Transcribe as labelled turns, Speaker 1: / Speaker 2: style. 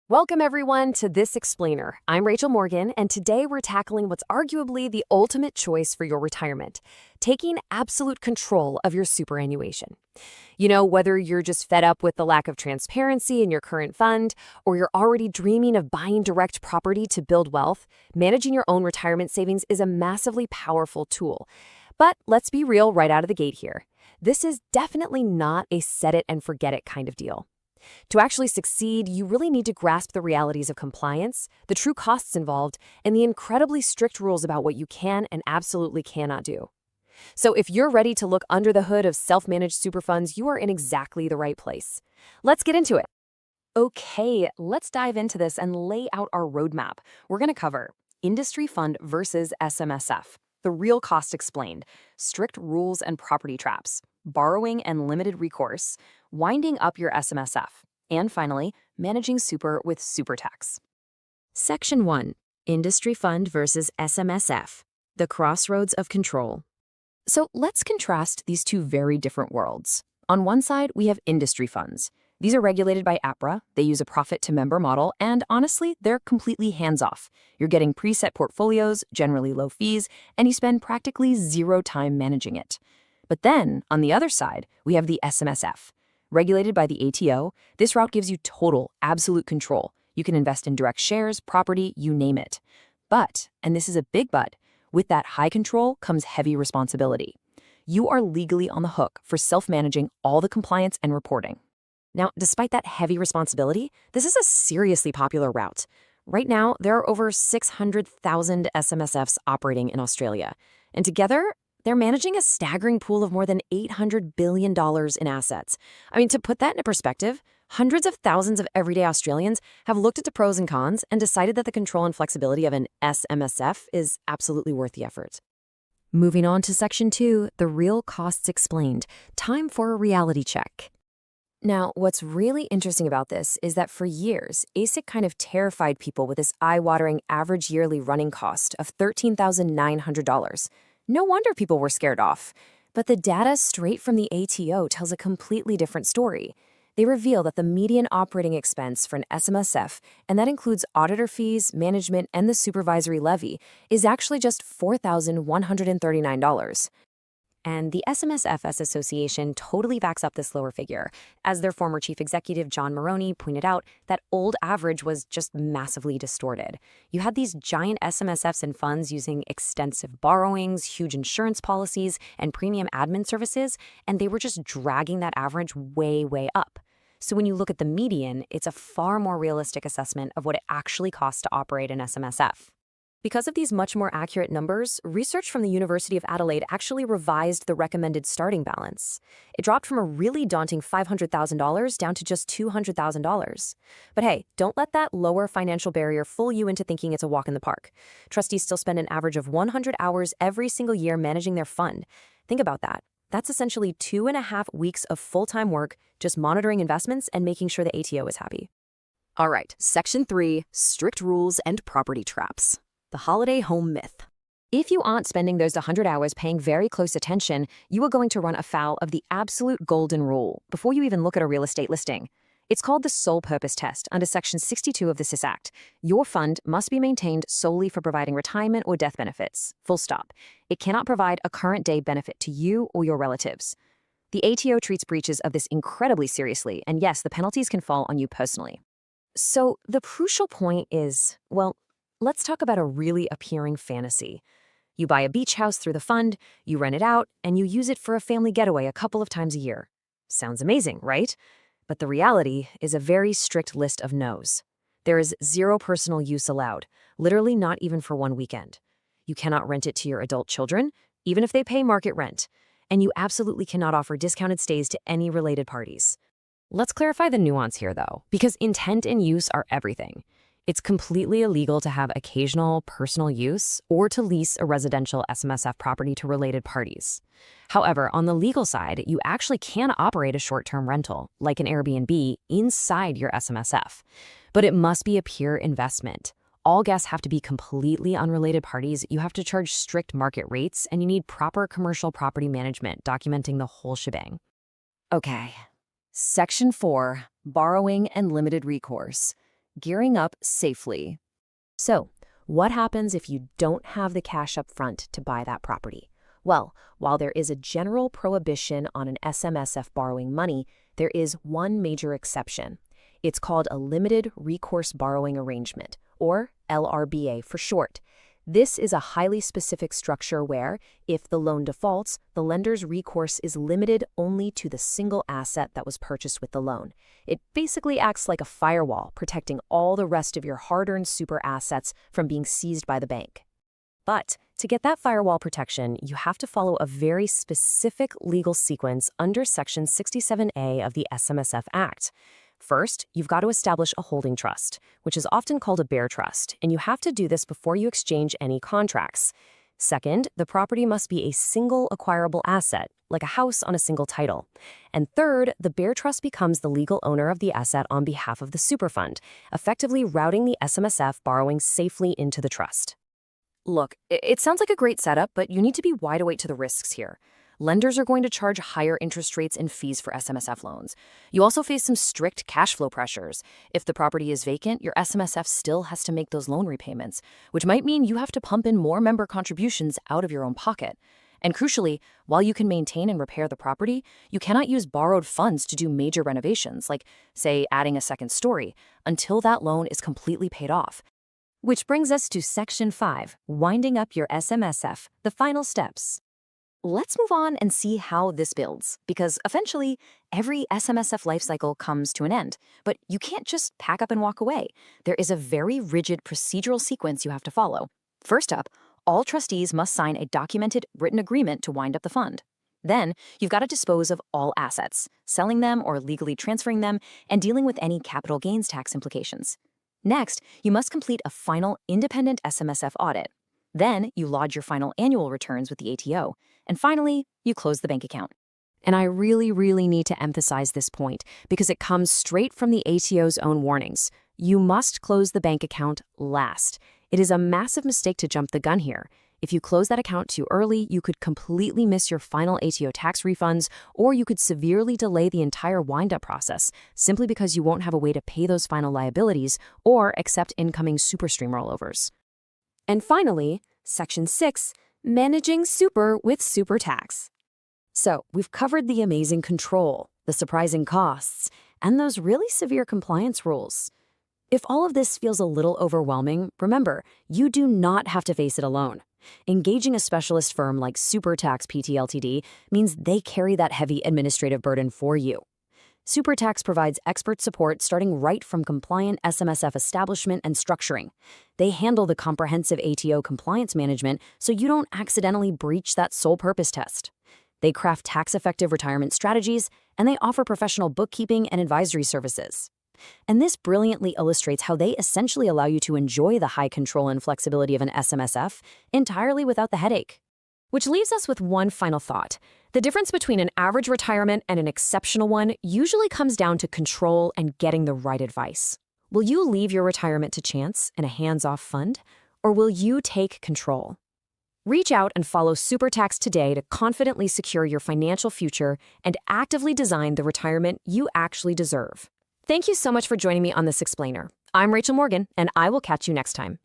Speaker 1: Welcome, everyone, to This Explainer. I'm Rachel Morgan, and today we're tackling what's arguably the ultimate choice for your retirement, taking absolute control of your superannuation. Whether you're just fed up with the lack of transparency in your current fund, or you're already dreaming of buying direct property to build wealth, managing your own retirement savings is a massively powerful tool. But let's be real right out of the gate here. This is definitely not a set it and forget it kind of deal. To actually succeed, you really need to grasp the realities of compliance, the true costs involved, and the incredibly strict rules about what you can and absolutely cannot do. So if you're ready to look under the hood of self-managed super funds, you are in exactly the right place. Let's get into it. Okay, let's dive into this and lay out our roadmap. We're going to cover industry fund versus SMSF, the real cost explained, strict rules and property traps, borrowing and limited recourse, winding up your SMSF, and finally, managing super with Supertax. Section 1. Industry Fund versus SMSF, the crossroads of control. So let's contrast these two very different worlds. On one side, we have industry funds. These are regulated by APRA, they use a profit-to-member model, and honestly, they're completely hands-off. You're getting preset portfolios, generally low fees, and you spend practically zero time managing it. But then, on the other side, we have the SMSF. Regulated by the ATO, this route gives you total, absolute control. You can invest in direct shares, property, you name it. But, and this is a big but, with that high control comes heavy responsibility. You are legally on the hook for self-managing all the compliance and reporting. Now, despite that heavy responsibility, this is a seriously popular route. Right now, there are over 600,000 SMSFs operating in Australia, and together, they're managing a staggering pool of more than $800 billion in assets. To put that into perspective, hundreds of thousands of everyday Australians have looked at the pros and cons and decided that the control and flexibility of an SMSF is absolutely worth the effort. Moving on to Section 2, the real costs explained. Time for a reality check. Now, what's really interesting about this is that for years, ASIC kind of terrified people with this eye-watering average yearly running cost of $13,900. No wonder people were scared off. But the data straight from the ATO tells a completely different story. They reveal that the median operating expense for an SMSF, and that includes auditor fees, management, and the supervisory levy, is actually just $4,139. And the SMSFs Association totally backs up this lower figure. As their former chief executive, John Moroney, pointed out, that old average was just massively distorted. You had these giant SMSFs and funds using extensive borrowings, huge insurance policies, and premium admin services, and they were just dragging that average way, way up. So when you look at the median, it's a far more realistic assessment of what it actually costs to operate an SMSF. Because of these much more accurate numbers, research from the University of Adelaide actually revised the recommended starting balance. It dropped from a really daunting $500,000 down to just $200,000. But hey, don't let that lower financial barrier fool you into thinking it's a walk in the park. Trustees still spend an average of 100 hours every single year managing their fund. Think about that. That's essentially 2.5 weeks of full-time work just monitoring investments and making sure the ATO is happy. All right, Section 3, strict rules and property traps. The holiday home myth. If you aren't spending those 100 hours paying very close attention, you are going to run afoul of the absolute golden rule before you even look at a real estate listing. It's called the sole purpose test under Section 62 of the SIS Act. Your fund must be maintained solely for providing retirement or death benefits. Full stop. It cannot provide a current day benefit to you or your relatives. The ATO treats breaches of this incredibly seriously, and yes, the penalties can fall on you personally. So the crucial point is, let's talk about a really appealing fantasy. You buy a beach house through the fund, you rent it out, and you use it for a family getaway a couple of times a year. Sounds amazing, right? But the reality is a very strict list of no's. There is zero personal use allowed, literally not even for one weekend. You cannot rent it to your adult children, even if they pay market rent. And you absolutely cannot offer discounted stays to any related parties. Let's clarify the nuance here, though, because intent and use are everything. It's completely illegal to have occasional personal use or to lease a residential SMSF property to related parties. However, on the legal side, you actually can operate a short-term rental, like an Airbnb, inside your SMSF. But it must be a pure investment. All guests have to be completely unrelated parties, you have to charge strict market rates, and you need proper commercial property management documenting the whole shebang. Okay. Section 4, borrowing and limited recourse. gearing up safely. So, what happens if you don't have the cash up front to buy that property? Well, while there is a general prohibition on an SMSF borrowing money, there is one major exception. It's called a limited recourse borrowing arrangement, or LRBA for short. This is a highly specific structure where, if the loan defaults, the lender's recourse is limited only to the single asset that was purchased with the loan. It basically acts like a firewall, protecting all the rest of your hard-earned super assets from being seized by the bank. But to get that firewall protection, you have to follow a very specific legal sequence under Section 67A of the SMSF Act. First, you've got to establish a holding trust, which is often called a bear trust, and you have to do this before you exchange any contracts. Second, the property must be a single acquirable asset, like a house on a single title. And third, the bear trust becomes the legal owner of the asset on behalf of the superfund, effectively routing the SMSF borrowing safely into the trust. Look, it sounds like a great setup, but you need to be wide awake to the risks here. Lenders are going to charge higher interest rates and fees for SMSF loans. You also face some strict cash flow pressures. If the property is vacant, your SMSF still has to make those loan repayments, which might mean you have to pump in more member contributions out of your own pocket. And crucially, while you can maintain and repair the property, you cannot use borrowed funds to do major renovations, like, say, adding a second story, until that loan is completely paid off. Which brings us to Section 5, winding up your SMSF, the final steps. Let's move on and see how this builds, because eventually, every SMSF lifecycle comes to an end. But you can't just pack up and walk away. There is a very rigid procedural sequence you have to follow. First up, all trustees must sign a documented written agreement to wind up the fund. Then, you've got to dispose of all assets, selling them or legally transferring them, and dealing with any capital gains tax implications. Next, you must complete a final independent SMSF audit. Then, you lodge your final annual returns with the ATO. And finally, you close the bank account. And I really need to emphasize this point because it comes straight from the ATO's own warnings. You must close the bank account last. It is a massive mistake to jump the gun here. If you close that account too early, you could completely miss your final ATO tax refunds, or you could severely delay the entire wind-up process simply because you won't have a way to pay those final liabilities or accept incoming SuperStream rollovers. And finally, Section 6, Managing Super with Supertax. So, we've covered the amazing control, the surprising costs, and those really severe compliance rules. If all of this feels a little overwhelming, remember, you do not have to face it alone. Engaging a specialist firm like Supertax PT Ltd means they carry that heavy administrative burden for you. Supertax provides expert support starting right from compliant SMSF establishment and structuring. They handle the comprehensive ATO compliance management so you don't accidentally breach that sole purpose test. They craft tax-effective retirement strategies, and they offer professional bookkeeping and advisory services. And this brilliantly illustrates how they essentially allow you to enjoy the high control and flexibility of an SMSF entirely without the headache. Which leaves us with one final thought. The difference between an average retirement and an exceptional one usually comes down to control and getting the right advice. Will you leave your retirement to chance and a hands-off fund, or will you take control? Reach out and follow Supertax today to confidently secure your financial future and actively design the retirement you actually deserve. Thank you so much for joining me on this explainer. I'm Rachel Morgan, and I will catch you next time.